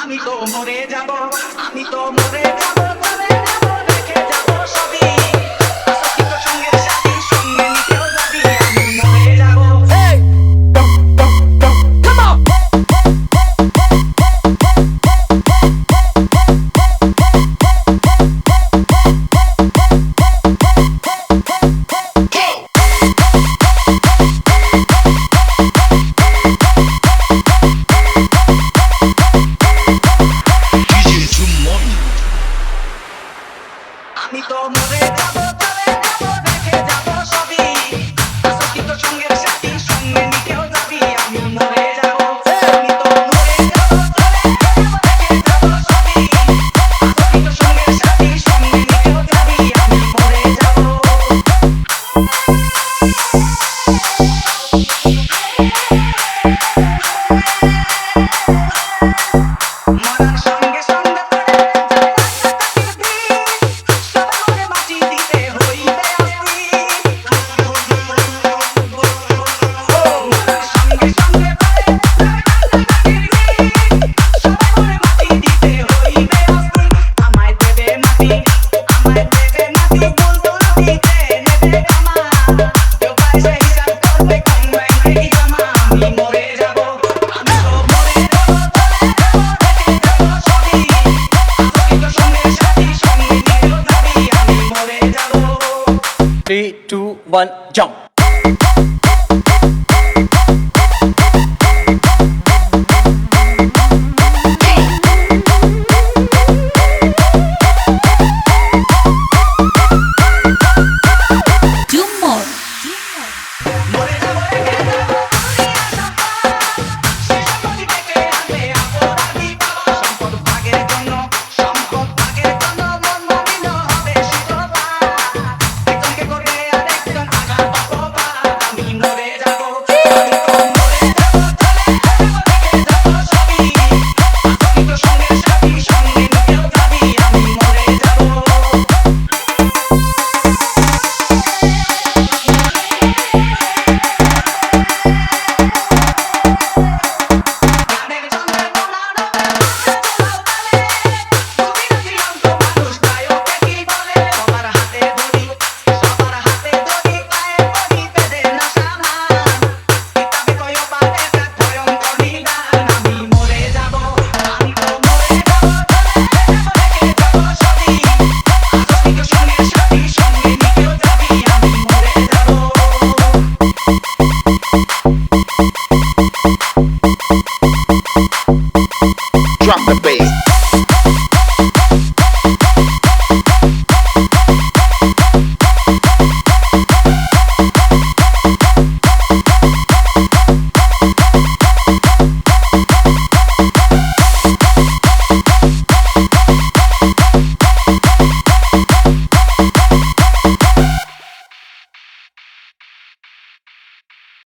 আমি তো মরে যাব, আমি তো মরে যাব, মরে যাব, রেখে যাব সবই। আসক্তিত সঙ্গের সাথী, সঙ্গে নিতেও যাবি, আমি মরে যাব। Hey! Come on! আমি তো মরে যাব, চলে যাব, রেখে যাব সবই। আসক্তিত সঙ্গের সাথী, সঙ্গে নিতেও যাবি, আমি মরে যাব। আমি তো মরে যাব, চলে যাব, রেখে যাব সবই। আসক্তিত সঙ্গের সাথী, সঙ্গে নিতেও যাবি, আমি মরে যাব। মরার সঙ্গে সঙ্গে পড়ে যায় রাস্তাঘাটের ভিড়, সবাই বলে মাটি দিতে হইবে আস্তি। মরার সঙ্গে সঙ্গে পড়ে যায় রাস্তাঘাটের ভিড়, সবাই বলে মাটি দিতে হইবে আস্তি। আমায় দেবে মাটি, আমায় দেবে মাটি, বলতো দিতে নেবে কামা। কেউ পয়সা হিসাব করবে কম ব্যাংকে কি জমা। আমি মরে যাব, আমি তো মরে যাব, চলে যাব, রেখে যাব সবই। আসক্তিত সঙ্গের সাথী, সঙ্গে নিতেও যাবি, আমি মরে যাব। 3, 2, 1, jump!